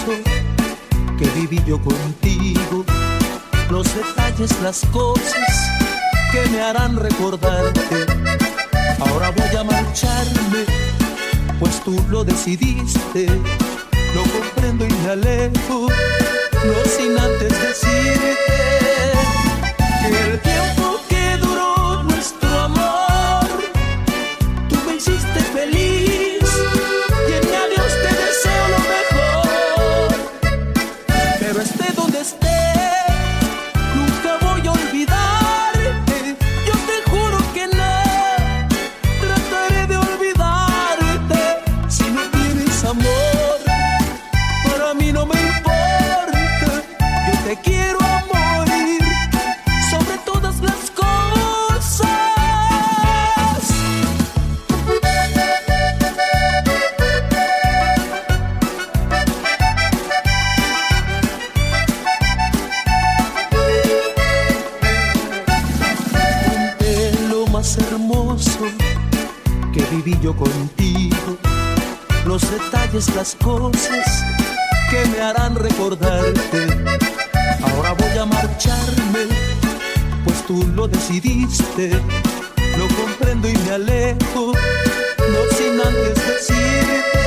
hermoso que viví yo contigo, los detalles, las cosas que me harán recordarte. Ahora voy a marcharme, pues tú lo decidiste. Lo comprendo y me alejo, no sin antes decirte que el tiempo que duró nuestro amor, tú me hiciste feliz y en mi adiós te deseo lo mejor. Pero esté donde esté, nunca voy a olvidarte. Yo te juro que no trataré de olvidarte. Si no tienes amor, para mí no me importa. Yo te quiero a morir sobre todas las cosas. Conté lo más hermoso que viví yo contigo, los detalles, las cosas que me harán recordarte. Ahora voy a marcharme, pues tú lo decidiste. Lo comprendo y me alejo, no sin antes decirte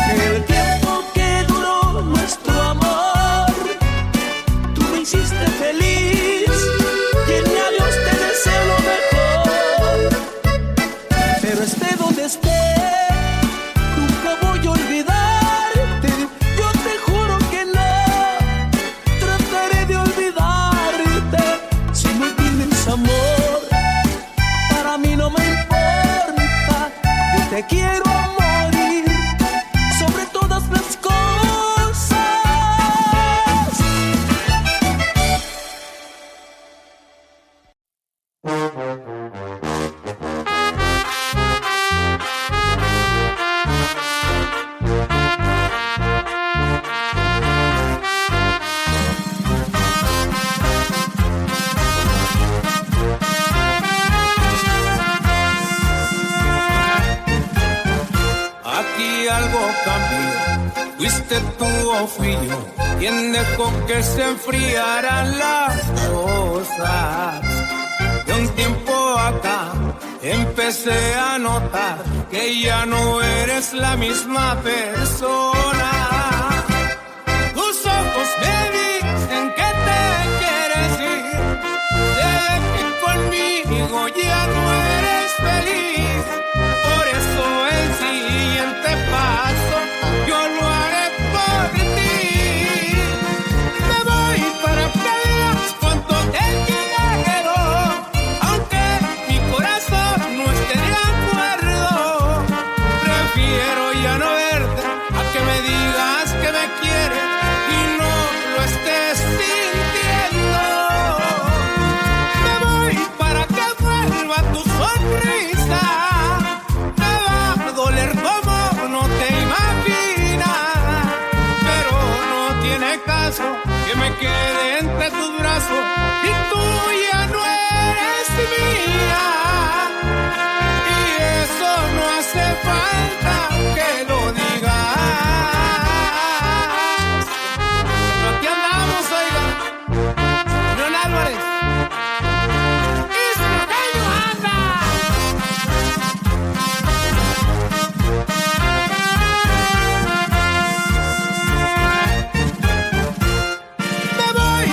que el tiempo que duró nuestro amor, tú me hiciste feliz y en mi adiós te deseo lo mejor. Pero esté donde esté, nunca voy a olvidarte. Yo te juro que no trataré de olvidarte. Si no tienes amor, para mí no me importa. Yo te quiero a morir sobre todas las cosas. Aquí algo cambió, fuiste tú o fui yo quien dejó que se enfriaran las cosas. De un tiempo acá empecé a notar que ya no eres la misma persona. Tus ojos me dicen que te quieres ir, sé que conmigo ya no eres feliz. Por eso el siguiente paso yo lo haré por ti. Me voy para que veas cuánto te quiero, aunque mi corazón no esté de acuerdo. Prefiero ya no verte a que me digas que me quieres y no lo estés sintiendo. Me voy para que vuelva tu sonrisa. Me va a doler como no te imaginas, pero no tiene caso que me quede entre tus brazos y tú ya no eres mía. Y eso no hace falta que lo digas. Pero aquí andamos, oiga, León Álvarez. Y su norteño anda. Me voy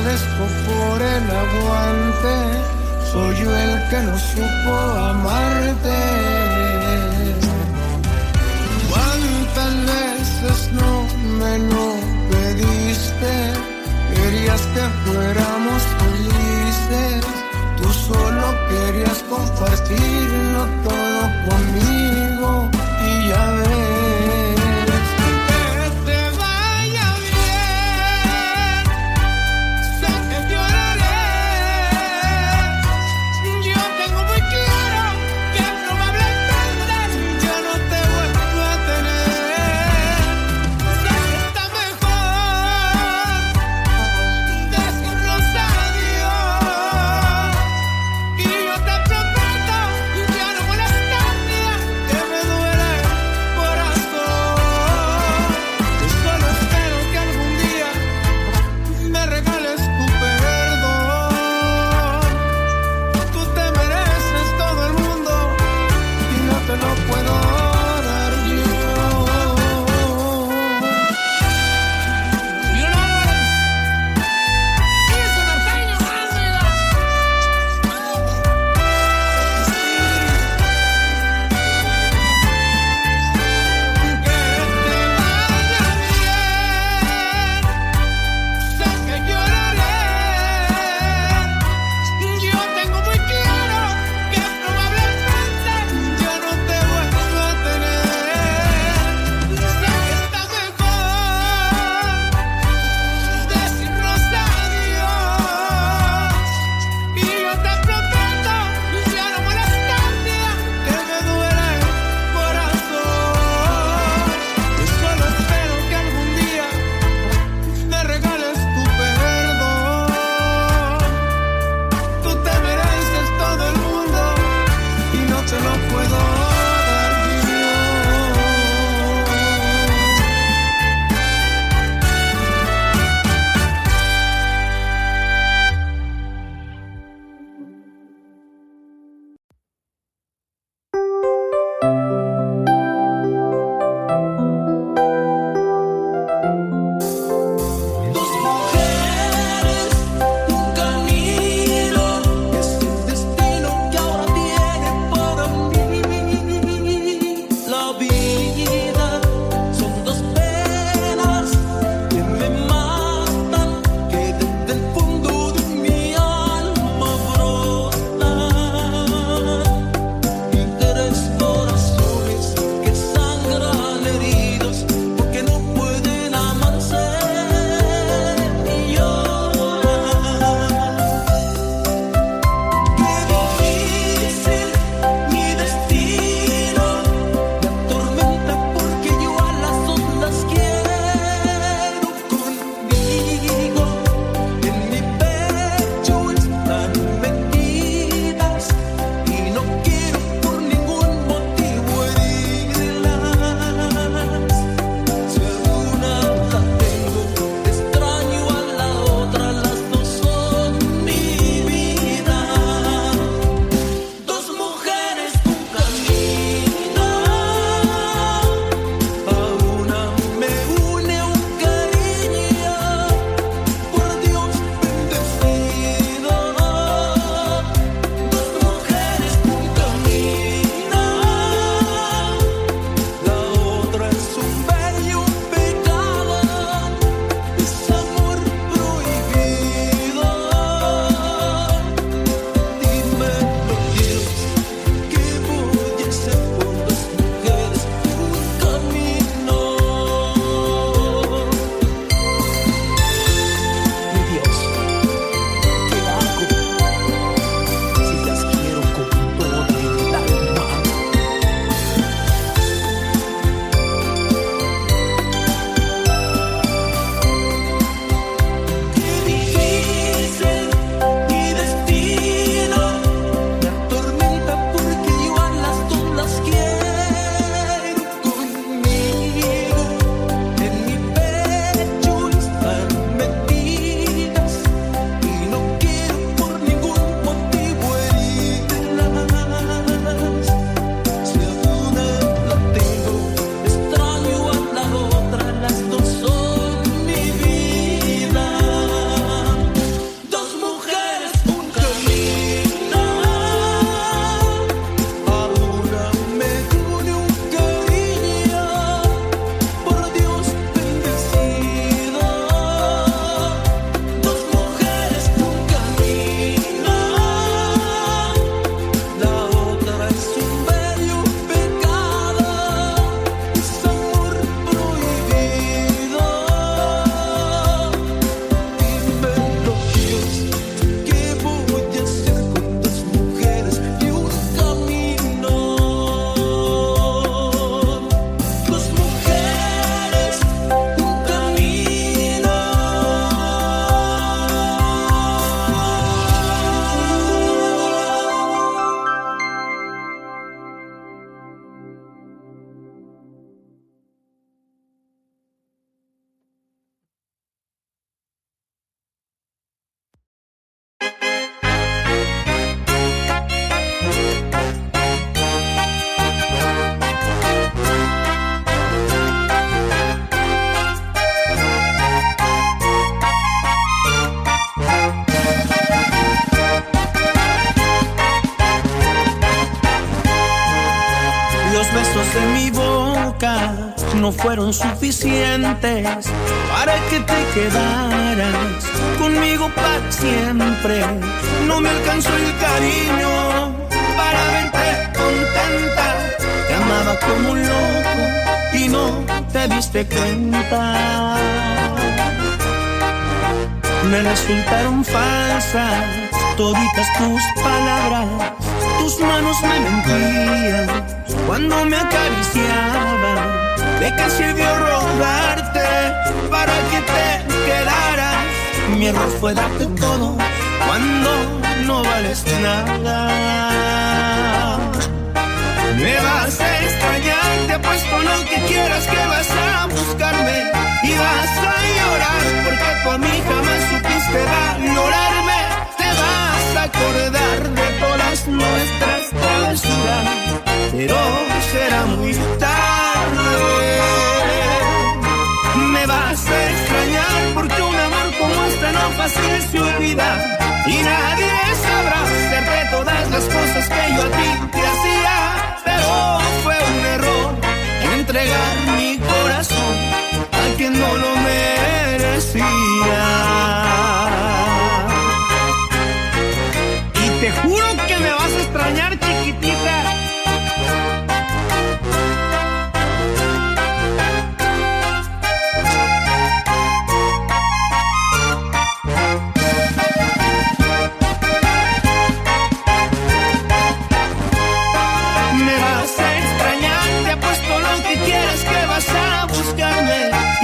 agradezco por el aguante. Soy yo el que no supo amarte. ¿Cuántas veces no me lo pediste? Querías que fuéramos felices. Tú solo querías compartirlo todo conmigo. Y ya ves. Que te vaya bien. Sé que lloraré. Yo tengo muy claro que probablemente yo no te vuelvo a tener. Sé que está mejor decirnos adiós. Y yo te prometo ya no molestarte, que me duele no fueron suficientes para que te quedaras conmigo para siempre. No me alcanzó el cariño para verte contenta. Te amaba como un loco y no te diste cuenta. Me resultaron falsas toditas tus palabras. Tus manos me mentían cuando me acariciaban. ¿De qué sirvió rogarte para que te quedaras? Mi error fue darte todo cuando no vales nada. Me vas a extrañar, te apuesto lo que quieras que vas a buscarme y vas a llorar porque tú a mí jamás supiste valorarme. Te vas a acordar de todas nuestras travesuras, pero será muy tarde. Me vas a extrañar porque un amor como este no fácil se olvida y nadie sabrá hacerte todas las cosas que yo a ti te hacía. Pero fue un error entregar mi corazón a quien no lo merecía. Y te juro que me vas a extrañar, chiquitita.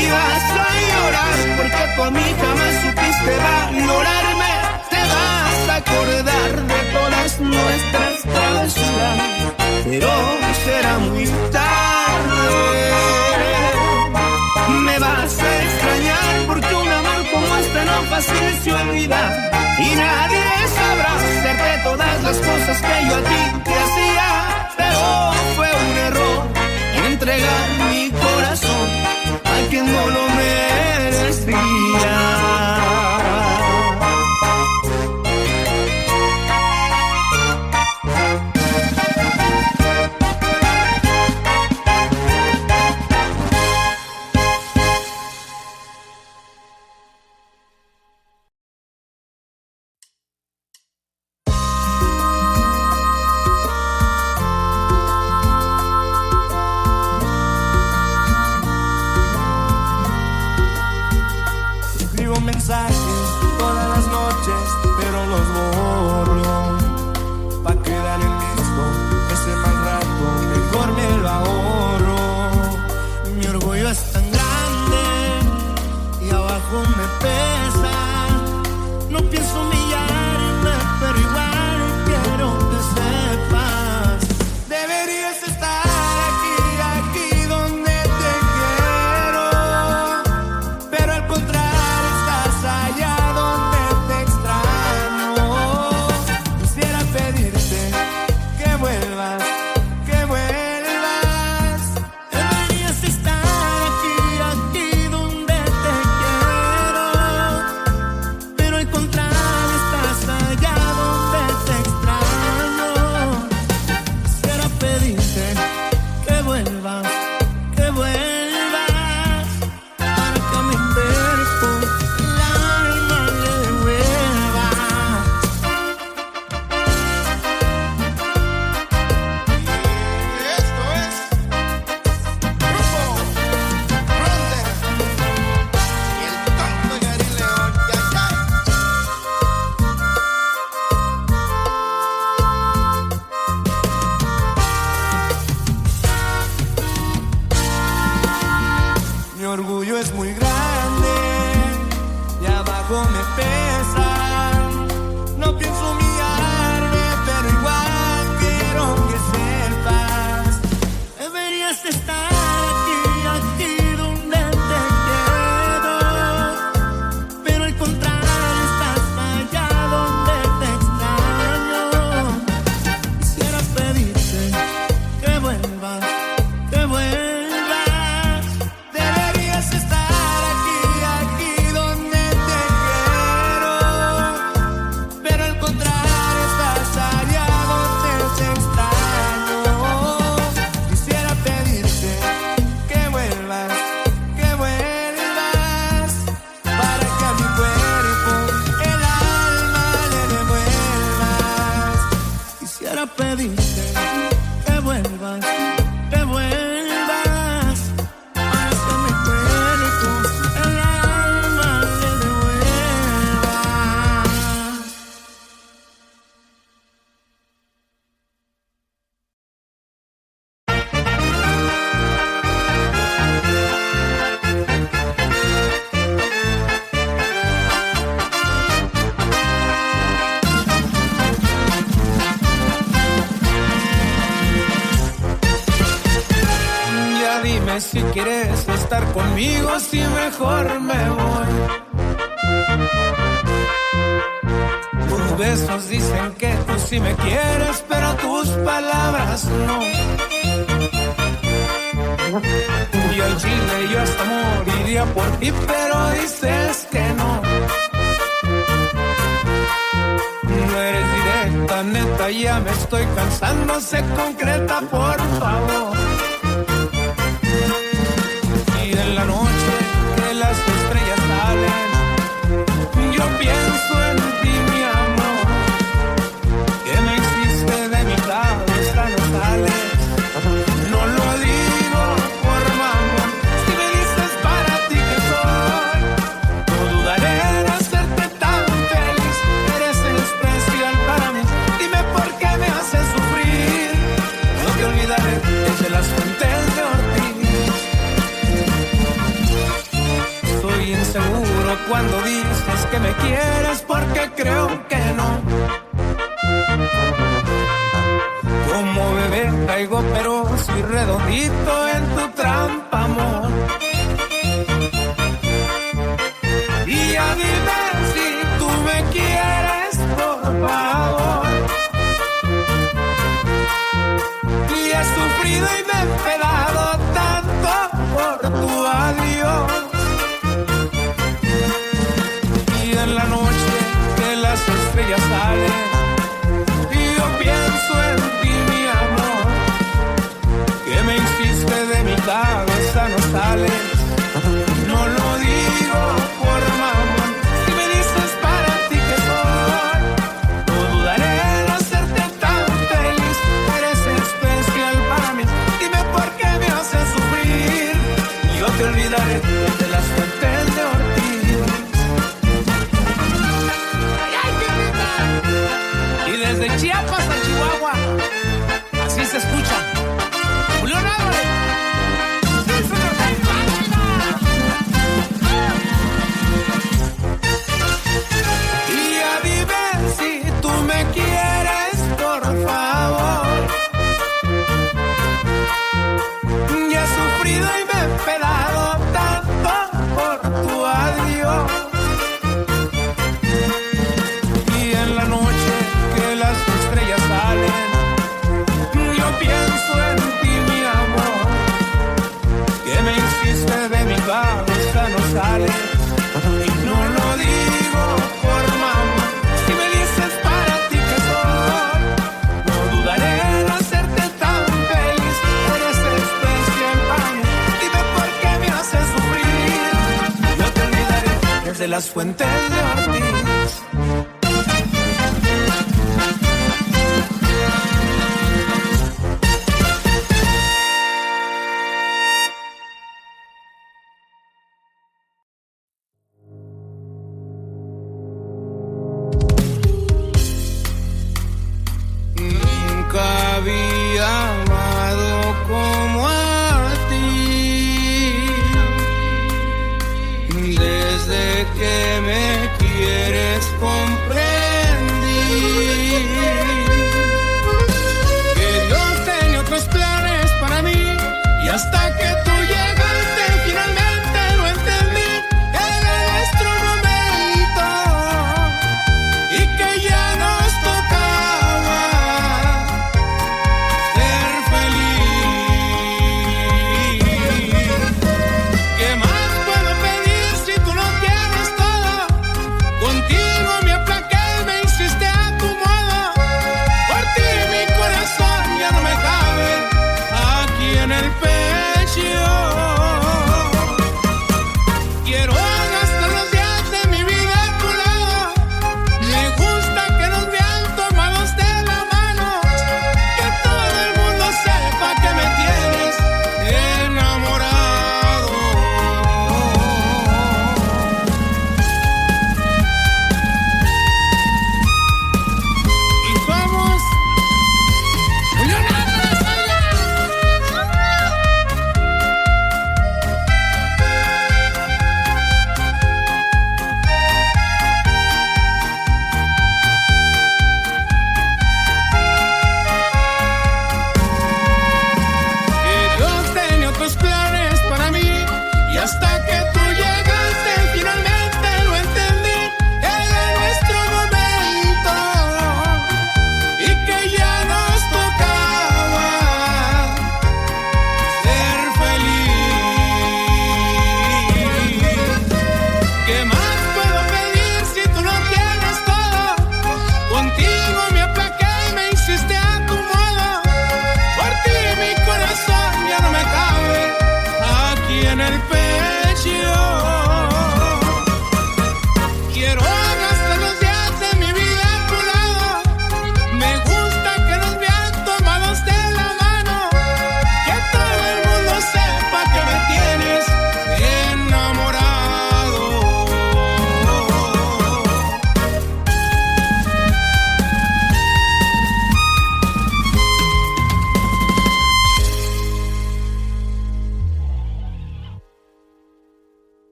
Y vas a llorar porque tú a mí jamás supiste valorarme. Te vas a acordar de todas nuestras travesuras, pero será muy tarde. Me vas a extrañar porque un amor como este no fácil se olvida y nadie sabrá hacerte todas las cosas que yo a ti te hacía. Pero fue un error entregar mi corazón a quien no lo merecía. me dice que vuelvas, que vuelvas, para que mi cuerpo el alma le devuelva. Dime si quieres estar conmigo, si mejor me voy. Tus besos dicen que tú sí me quieres, pero tus palabras no. Y al chile yo hasta moriría por ti, pero dices que no. No eres directa, neta, ya me estoy cansando, sé concreta, por favor. Y en la noche que las estrellas salen, yo pienso en ti, mi amor, que me hiciste de mi cabeza, no sales. No lo digo por mamón, si me dices para ti que soy, no dudaré en hacerte tan feliz. Eres especial para mí, dime por qué me haces sufrir. No te olvidaré desde las fuentes de Ortiz. Soy inseguro cuando dices que me quieres, porque creo que no. Como bebé caigo, pero soy redondito en tu trampa, amor. Y ya dime si tú me quieres, por favor. Y he sufrido y me he pegado tanto por tu adiós. Y en la noche que las estrellas salen, y yo pienso en ti, mi amor, que me hiciste de mi cabeza, no sales. No lo digo por mamón, si me dices para ti que soy, no dudaré en hacerte tan feliz. Eres especial para mí, dime por qué me haces sufrir. Yo te olvidaré desde las fuentes de Ortiz. Y desde Chiapas a Chihuahua, así se escucha. Julián Álvarez. Y ya dime si tú me quieres, por favor. Ya he sufrido y me he pedado tanto por tu adiós. Y en la noche que las estrellas salen, yo pienso en ti, mi amor, que me hiciste de mi cabeza, no sale. Y no lo digo por mamón, si me dices para ti que soy, no dudaré en hacerte tan feliz. Eres especial para mí, dime por qué me haces sufrir. Yo te olvidaré desde las fuentes de Ortiz. Nunca había amado como a ti, desde que me quieres comprendí que Dios tenía otros planes para mí, y hasta que tú llegaste finalmente lo entendí. Era nuestro momento y que ya nos tocaba ser feliz. ¿Qué más puedo pedir si tú lo tienes todo?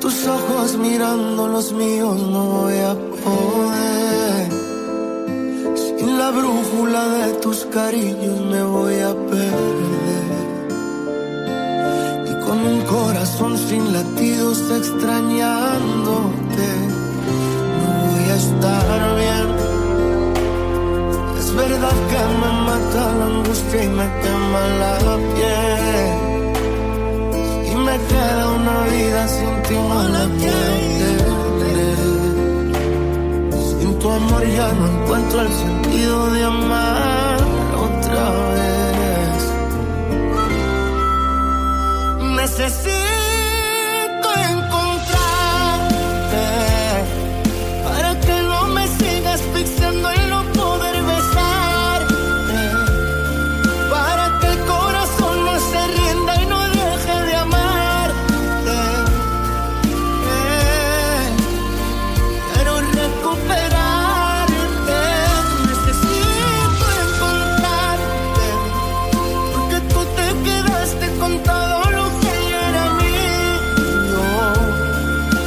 tus ojos mirando los míos no voy a poder. Sin la brújula de tus cariños me voy a perder. Y con un corazón sin latidos extrañándote, no voy a estar bien. Es verdad que me mata la angustia y me quema la piel. Y me queda una vida sin ti, no la quiero tener. Sin tu amor ya no encuentro el sentido de amar otra vez. Necesito encontrarte para que no me sigas asfixiando y no poder besarte, para que el corazón no se rinda y no deje de amarte. Quiero recuperarte, necesito encontrarte, porque tú te quedaste con todo lo que era mío.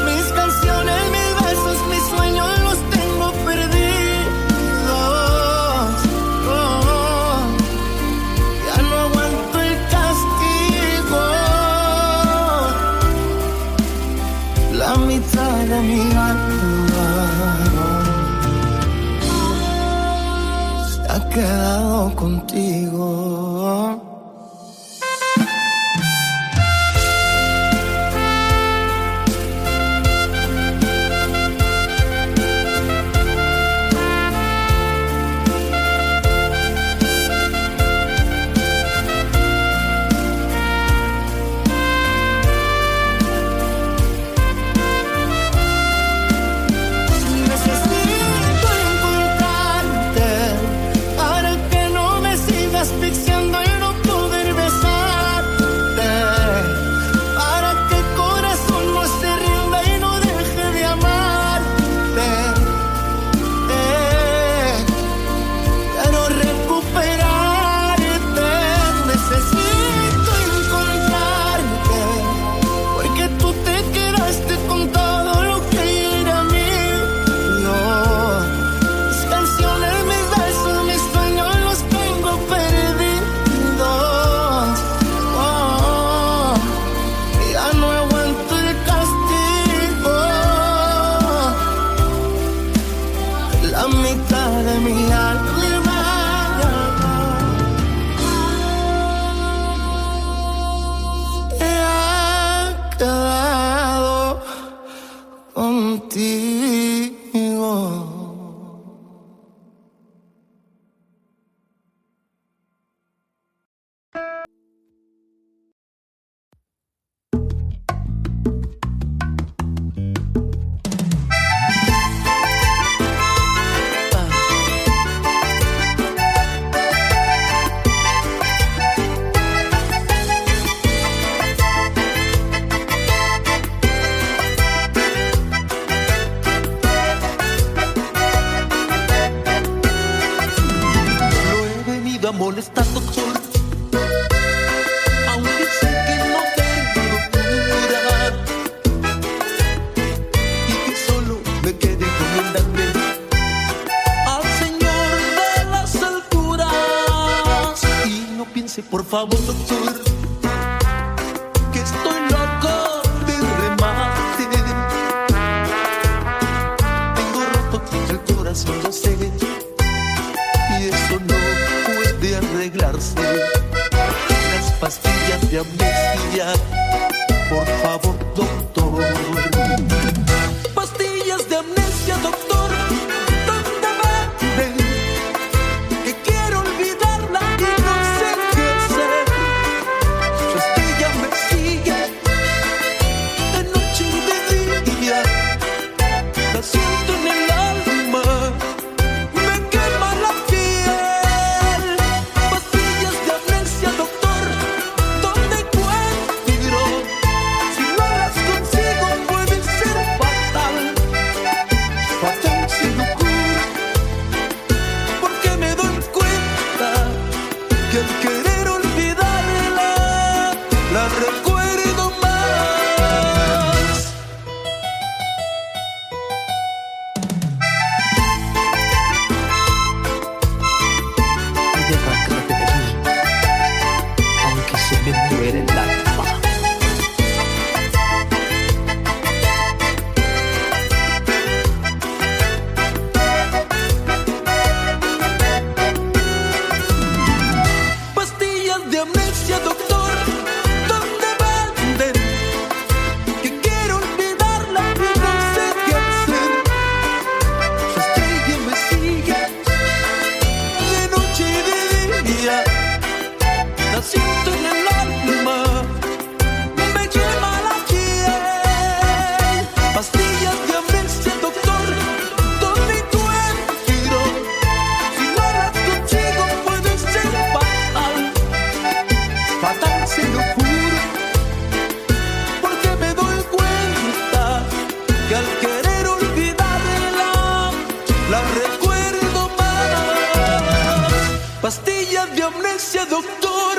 Mis canciones, mis besos, mis sueños los tengo perdidos. Ya no aguanto el castigo. La mitad de mi alma se ha quedado contigo. Necesito encontrarte para que no me sigas asfixiando y no poder besarte, para que el corazón no se rinda y no deje de amarte. Quiero recuperarte, necesito encontrarte, porque tú te quedaste con todo lo que era mío. Mis canciones, mis besos, mis sueños los tengo perdidos. Ya no aguanto el castigo. La mitad de mi alma se ha quedado contigo. No he venido a molestar, doctor, aunque sé que no tengo cura y que solo me quede encomendarme al Señor de las alturas. Y no piense, por favor, doctor, que estoy loco de remate. Tengo roto el corazón, yo sé, y eso no puede arreglarse. Las pastillas de amnistía, por favor, doctor. Pastillas de amnesia, doctor, ¿dónde venden? Que quiero olvidarla y no sé qué hacer. doctor.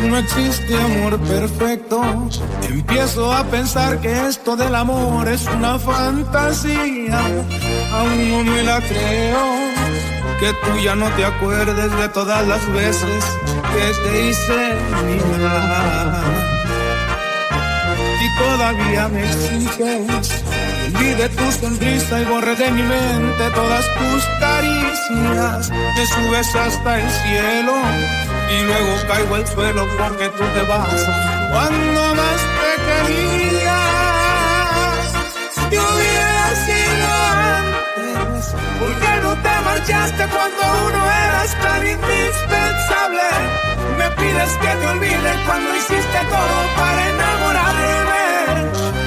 No existe amor perfecto. Empiezo a pensar que esto del amor es una fantasía. Aún no me la creo, que tú ya no te acuerdes de todas las veces que te hice mirar. Y todavía me exiges, olvide tu sonrisa y borre de mi mente todas tus caricias. Me subes hasta el cielo y luego caigo al suelo porque tú te vas cuando más te quería. Si hubiera sido antes, ¿por qué no te marchaste cuando uno eras tan indispensable? Me pides que te olvide cuando hiciste todo para enamorarme.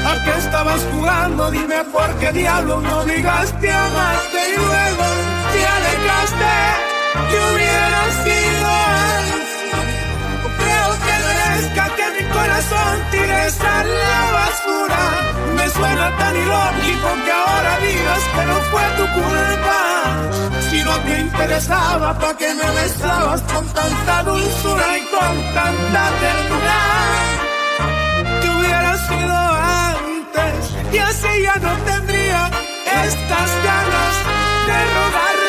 ¿A qué estabas jugando? Dime por qué diablo me obligaste a amarte y luego te alejaste. Que hubiera sido antes. Creo que merezca que mi corazón tires a la basura. Me suena tan ilógico que ahora digas que no fue tu culpa. Si no te interesaba, ¿para qué me besabas con tanta dulzura y con tanta ternura? Que hubiera sido antes y así ya no tendría estas ganas de rogarte.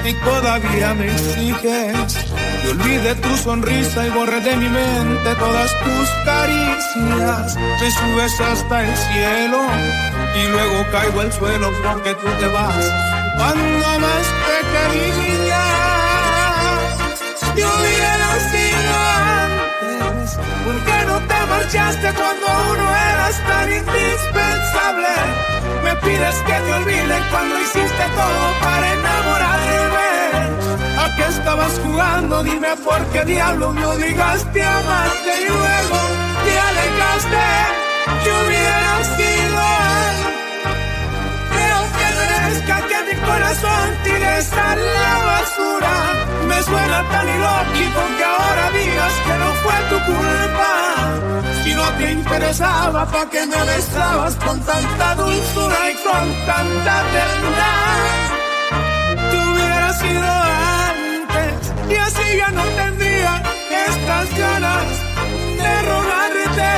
Y todavía me exiges que olvide tu sonrisa y borre de mi mente todas tus caricias. Me subes hasta el cielo y luego caigo al suelo porque tú te vas cuando más te quería. Si hubiera sido antes, ¿por qué no te marchaste cuando uno eras tan indispensable? Me pides que te olvide cuando hiciste todo para enamorarme. ¿A qué estabas jugando? Dime por qué diablo me obligaste a amarte y luego te alejaste. Que hubiera sido antes. Creo que merezca que mi corazón tires a la basura. Me suena tan ilógico que ahora digas que no fue tu culpa. Si no te interesaba, ¿para qué me besabas con tanta dulzura y con tanta ternura? Que hubiera sido antes y así ya no tendría estas ganas de rogarte.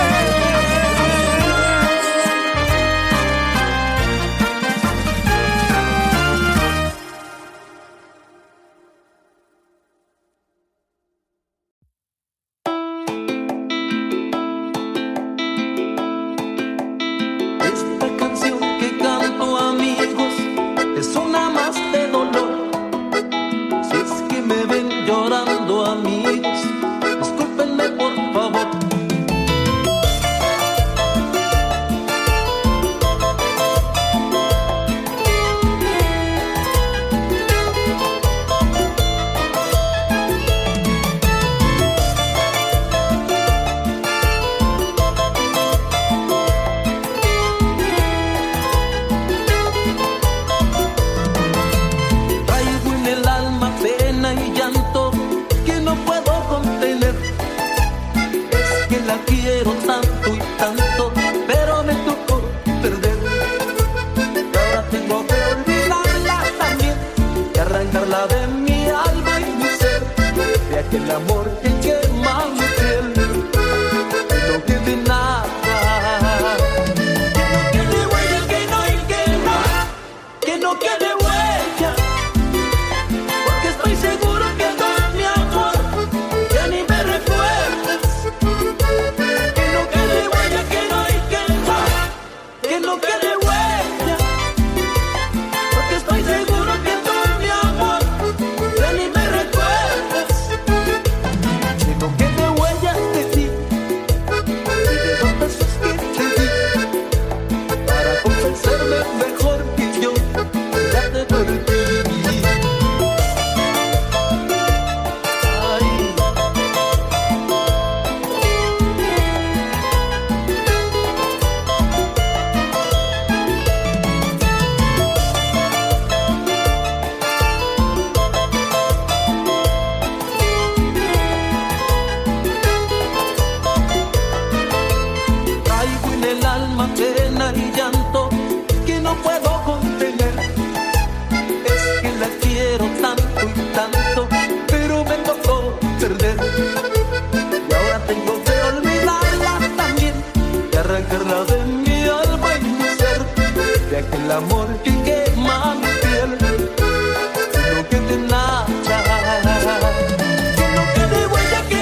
Que no quede huella, porque estoy seguro que tú lágrima, pena y llanto que no puedo contener. Es que la quiero tanto y tanto, pero me tocó perder. Y ahora tengo que olvidarla también, y arrancarla de mi alma y mi ser, de aquel amor que quema mi piel, lo que te nacha, que no quede huella, que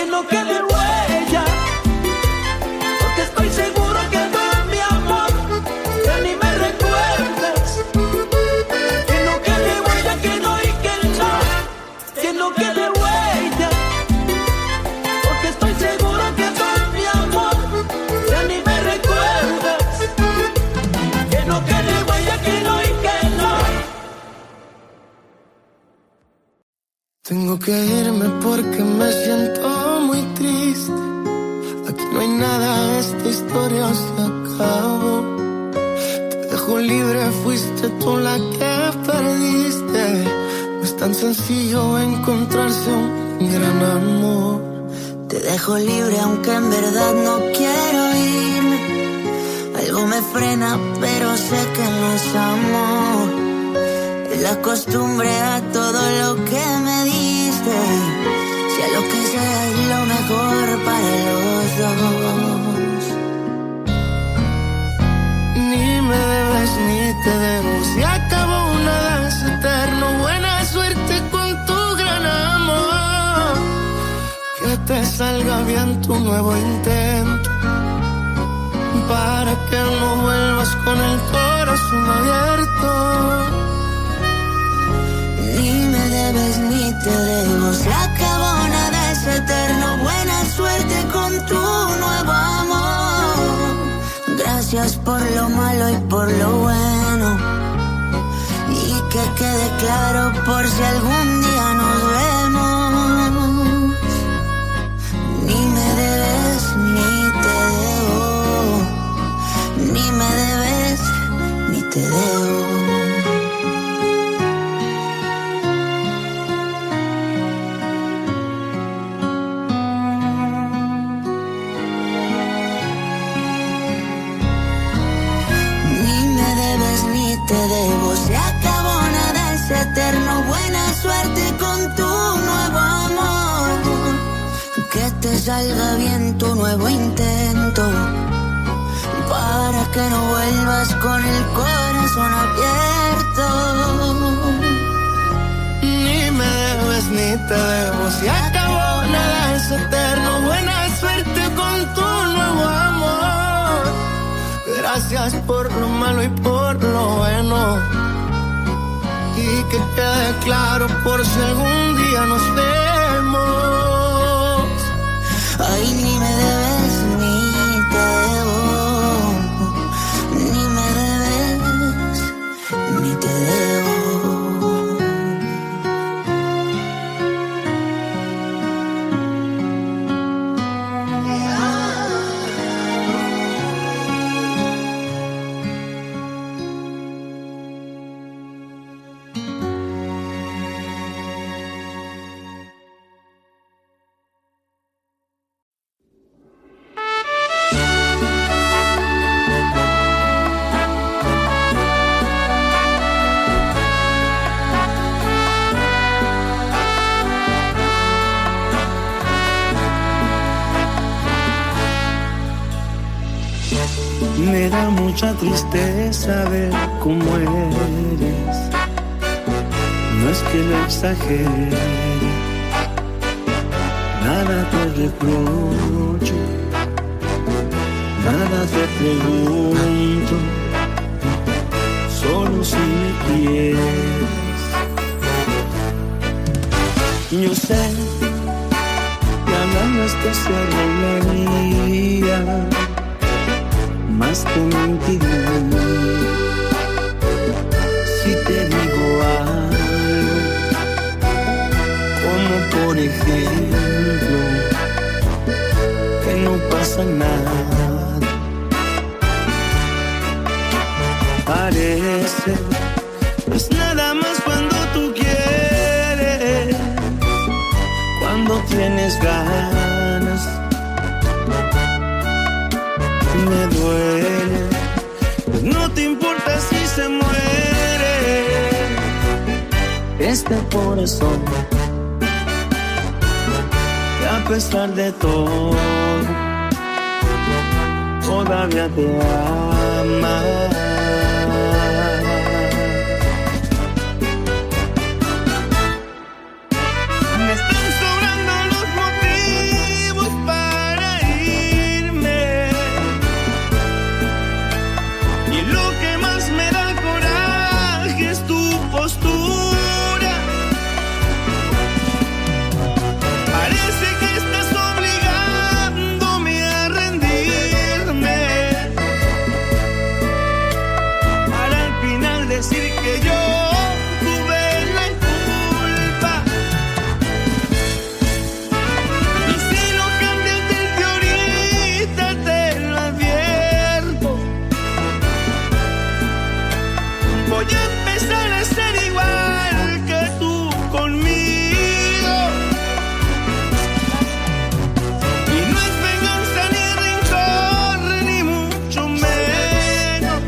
no quede huella, porque estoy seguro que no, mi amor, ya ni me recuerdas. Que no quede huella, que no quede huella, porque estoy seguro que no, mi amor, ya ni me recuerdas. Que no quede huella, que no. Tengo que irme porque me siento muy triste. Aquí no hay nada, esta historia se acabó. Te dejo libre, fuiste tú la que perdiste. No es tan sencillo encontrarse un gran amor. Te dejo libre aunque en verdad no quiero irme. Algo me frena, pero sé que no es amor. Es la costumbre a todo lo que me diste. Sea lo que sea es lo mejor para los dos. Ni me debes ni te debo. Se acabó una vez eterno. Buena suerte con tu gran amor. Que te salga bien tu nuevo intento, para que no vuelvas con el corazón abierto. Ni me debes ni te debo. Se acabó, nada es eterno. Buena suerte con tu nuevo amor. Gracias por lo malo y por lo bueno. Y que quede claro por si algún día nos vemos. Ni me debes ni te debo. Ni me debes ni te debo. Te debo, se acabó, nada es eterno. Buena suerte con tu nuevo amor. Que te salga bien tu nuevo intento, para que no vuelvas con el corazón abierto. Ni me debes ni te debo. Se acabó, nada es eterno. Buena suerte con tu nuevo amor. Gracias por lo malo y por lo bueno. Y que quede claro por si algún día nos vemos. Ay, ni me debes ni te debo. Ni me debes ni te debo. Me da mucha tristeza ver cómo eres. No es que lo exagere, nada te reprocho, nada te pregunto, solo si me quieres. Yo sé que hablando este cerro me haría más que mentiría si te digo algo, como por ejemplo que no pasa nada. Parece pues nada más cuando tú quieres, cuando tienes ganas. duele. No te importa si se muere este corazón, que a pesar de todo todavía te ama. Me están sobrando los motivos para irme, y lo que más me da coraje es tu postura. Parece que estás obligándome a rendirme, para al final decir que yo tuve la culpa. Y si no cambias desde ahorita, te lo advierto, voy a empezar a ser igual que tú conmigo. Y no es venganza ni rencor, ni mucho menos.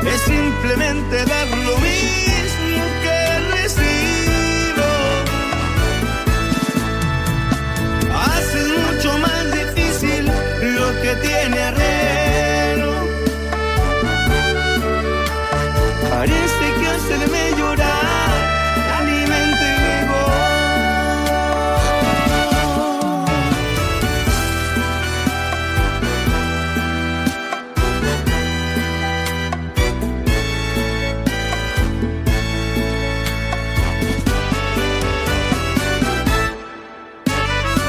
Es simplemente dar lo mismo que recibo. Haces mucho más difícil lo que tiene arreglo. Parece que hacerme llorar te alimenta el ego.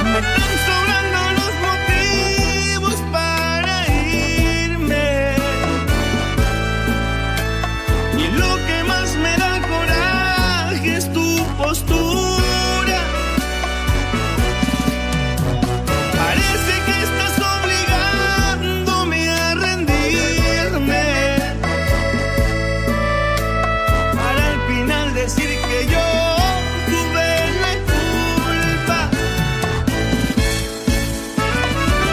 Me están sobrando los motivos para irme, y lo que más me da coraje es tu postura. Parece que estás obligándome a rendirme, para al final decir que yo tuve la culpa.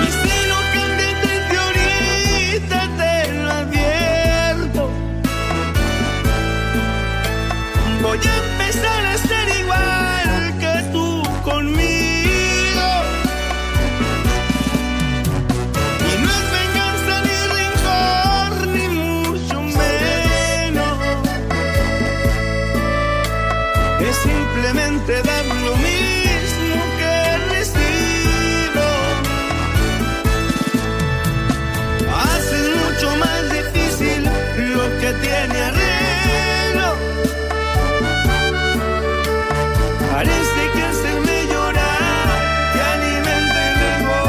Y si no cambias desde ahorita, te lo advierto, voy a empezar a ser igual que tú conmigo. Y no es venganza ni rencor, ni mucho menos. Es simplemente dar lo mismo que recibo. Haces mucho más difícil lo que tiene arreglo. Parece que hacerme llorar te alimenta el ego.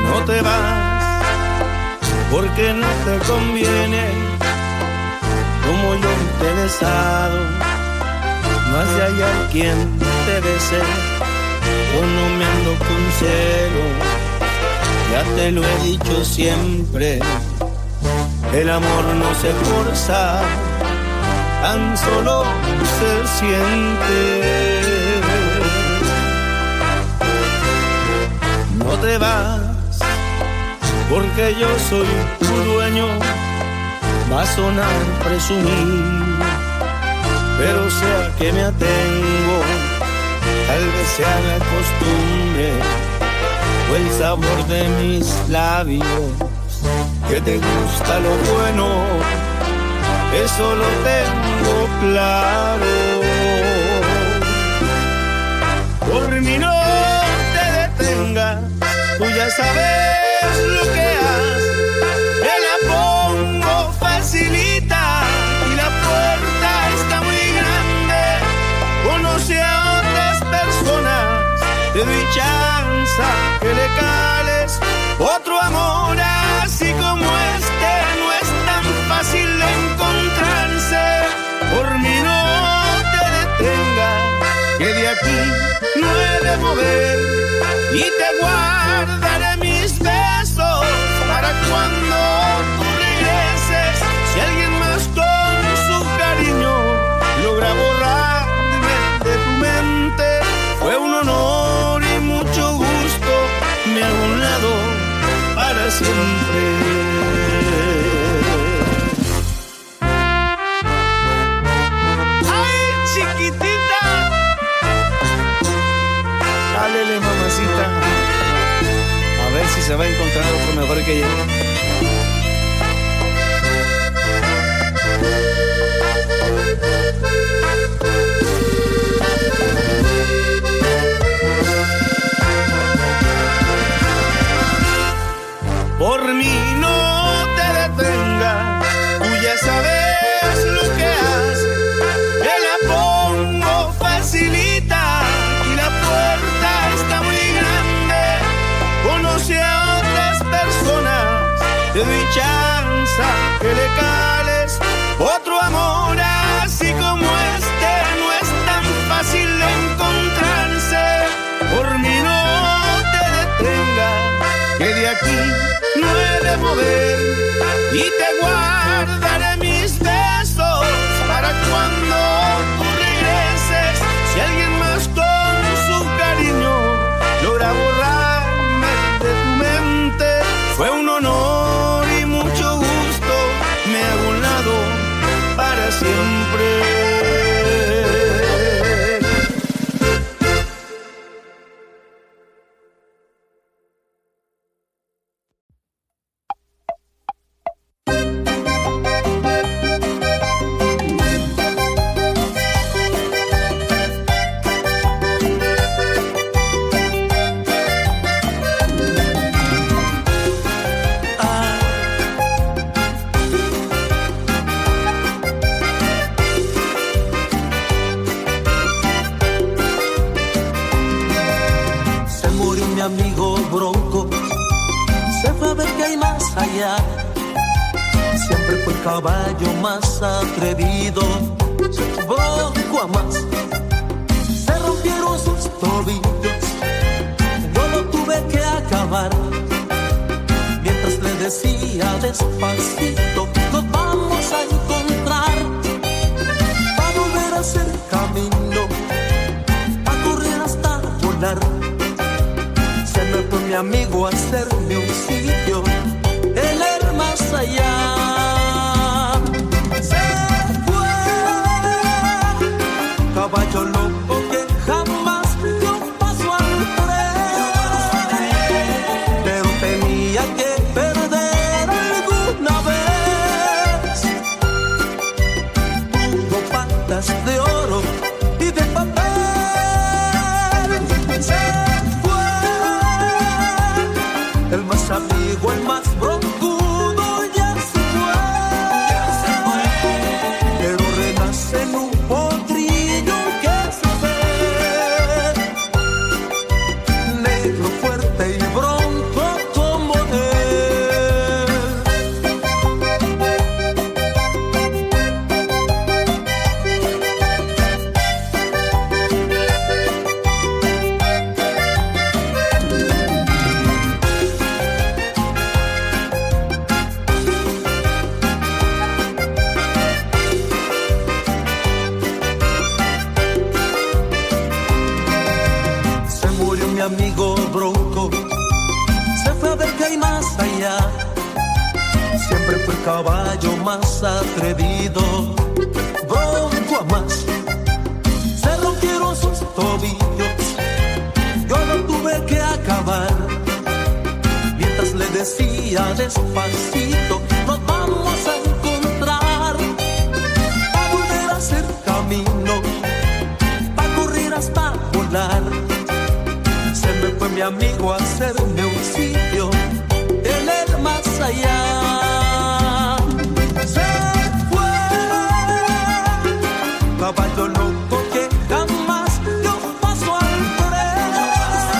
No te vas porque no te conviene, como yo te he besado. No has de hallar quien te bese, yo no me ando con celo. Ya te lo he dicho siempre, el amor no se forza, tan solo se siente. No te vas porque yo soy tu dueño. Va a sonar presumir, pero sea que me atengo, tal vez sea la costumbre o el sabor de mis labios, que te gusta lo bueno, eso lo tengo claro. Por mí no te detengas, tú ya sabes lo que haces. Te la pongo facilita y la puerta te doy chance que le cales. Otro amor así como este no es tan fácil de encontrarse. Por mí no te detengas, que de aquí no he de mover, y te guardaré mis besos para cuando tú regreses. Si alguien más con su cariño logra borrarme de tu mente, fue un honor y mucho gusto, me hago un lado para siempre. ¡Ay, chiquitita! Dálele, mamacita, a ver si se va a encontrar otro mejor que yo. Por mí no te detengas, tú ya sabes lo que haces. Te la pongo facilita y la puerta está muy grande. Conoce a otras personas, te doy chance que le cales. Otro amor así como este no es tan fácil de encontrarse. Por mí no te detengas, que de aquí no he de mover, y te guardaré mis besos para cuando tú regreses. Si alguien más con su cariño logra borrarme de tu mente, fue un honor y mucho gusto, me hago un lado para siempre. Siempre fue el caballo más atrevido, Bronco a más. Se rompieron sus tobillos, yo lo tuve que acabar. Mientras le decía despacito, nos vamos a encontrar. Pa' volver a hacer camino, pa' correr hasta volar. Se me fue mi amigo a hacerme un sitio, el más allá. Se fue, caballo loco que jamás dio paso al tren, pero tenía que perder alguna vez. Tuvo patas de oro y de papel. Se fue, el más amigo, el más bronco. En un potrillo que se ve negro, fuerte y bronco como él. Mi amigo Bronco se fue a ver qué hay más allá. Siempre fue el caballo más atrevido, Bronco a más. Se rompieron sus tobillos, yo lo tuve que acabar. Mientras le decía despacito, nos vamos a encontrar. Pa' volver a hacer camino, pa' correr hasta volar. Se me fue mi amigo a hacerme un sitio en el más allá. Se fue, caballo loco que jamás dio paso al tren,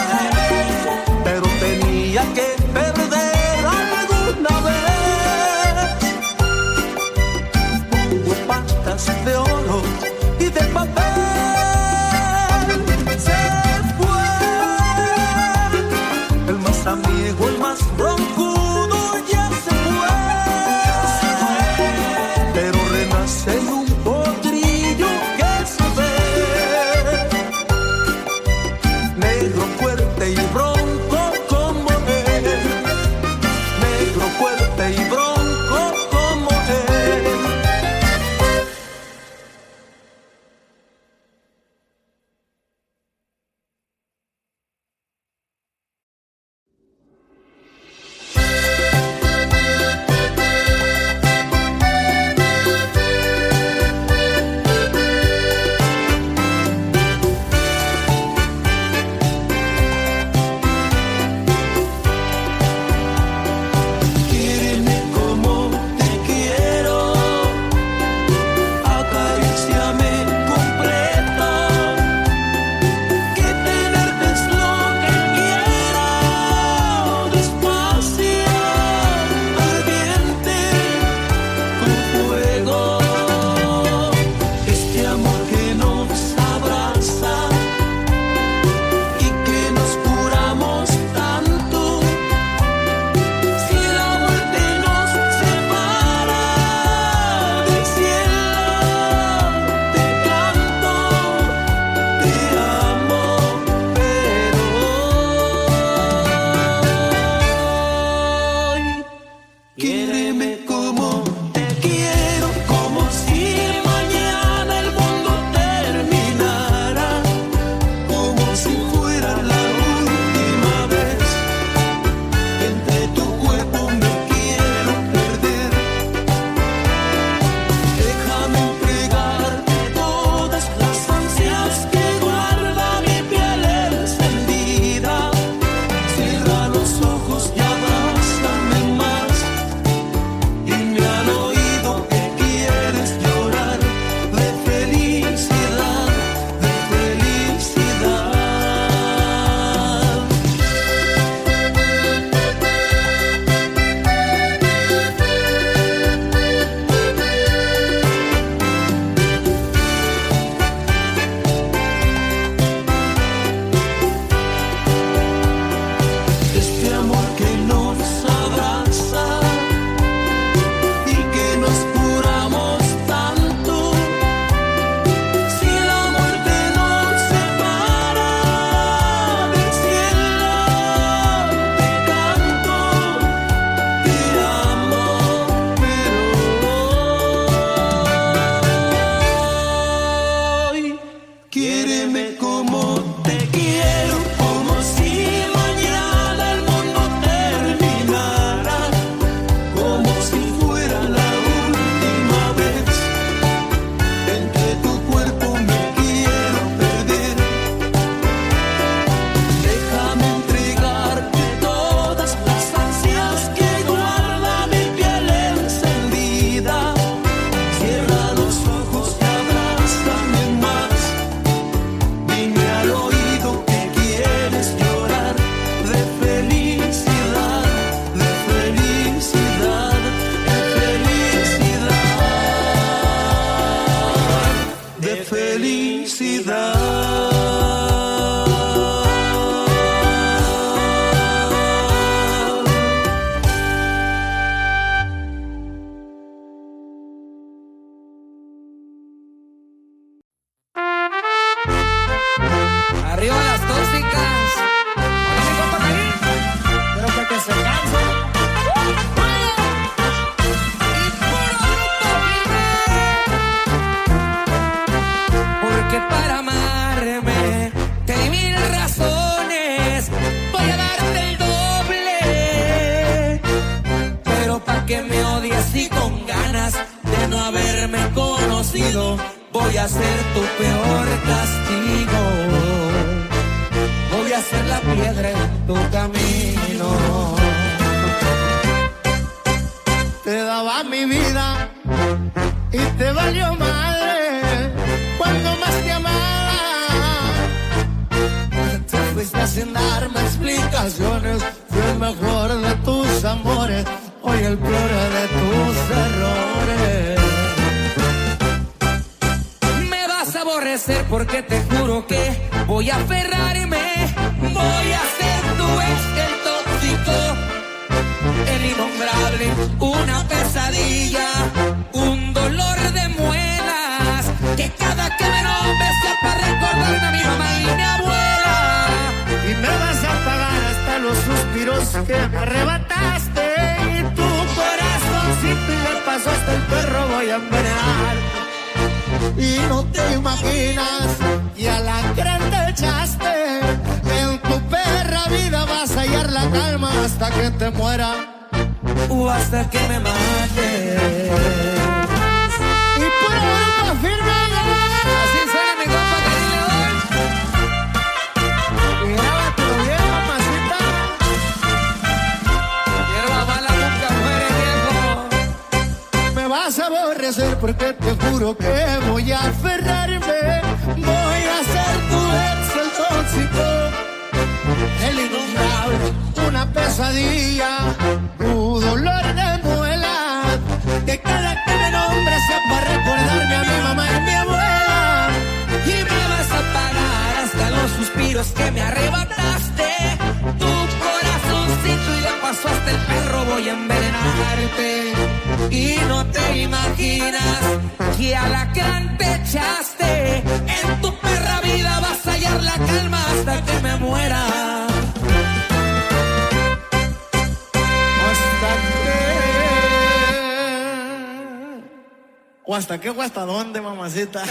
Quiéreme como te quiero, como si mañana el mundo terminara, como si fuera la última vez. Entre tu cuerpo me quiero perder. Déjame entregarte todas las ansias que guarda mi piel encendida. Cierra los ojos y abrázame más. Dime al oído que quieres llorar de felicidad, de felicidad. Este amor que nos abraza y que nos curamos tanto, si la muerte nos separa del cielo, te canto, te amo, pero hoy quiéreme como te quiero, como si mañana el mundo terminara, como si fuera la última vez. Entre tu cuerpo me quiero perder. Déjame entregarte todas las ansias que guarda mi piel encendida. Cierra los ojos y abrázame más. Dime al oído que quieres llorar de felicidad, de felicidad, de felicidad, de felicidad. Arriba las tóxicas. Hola, mi compa Karim. Creo que se cansa. Y puro grupo firme. Porque para amarme te di 1000 razones. Voy a darte el doble. Pero pa' que me odies y con ganas de no haberme conocido, voy a ser tu peor castigo. Voy a ser la piedra en tu camino. Te daba mi vida y te valió madre cuando más te amaba. Te fuiste sin darme explicaciones. Fui el mejor de tus amores, hoy el peor de tus errores. Me vas a aborrecer porque te juro que voy a aferrarme. Voy a ser tu ex, el tóxico, el innombrable, una pesadilla, un dolor de muelas, que cada que me nombres sea para recordarme a mi mamá y mi abuela. Y me vas a pagar hasta los suspiros que me arrebataste. Y tu corazoncito y le pasó hasta el perro voy a envenenar. Y no te imaginas, y a la gran te echaste. En tu perra vida vas a hallar la calma hasta que te muera O hasta que me mate. y por grupo firme. Así suena mi compa Karim León. Y grábatelo bien, mamacita. Hierba mala nunca muere, viejo. Me vas a aborrecer porque te juro que voy a aferrarme. Voy a ser tu ex, el tóxico, el innombrable, una pesadilla, tu dolor de muela, que cada que me nombre sea para recordarme a mi mamá y mi abuela. Y me vas a pagar hasta los suspiros que me arrebataste. Tu corazoncito y de paso hasta el perro voy a envenenarte. Y no te imaginas que a la gran te echaste. En tu perra vida vas a hallar la calma hasta que me muera. Hasta que ¿O hasta qué o hasta dónde, mamacita?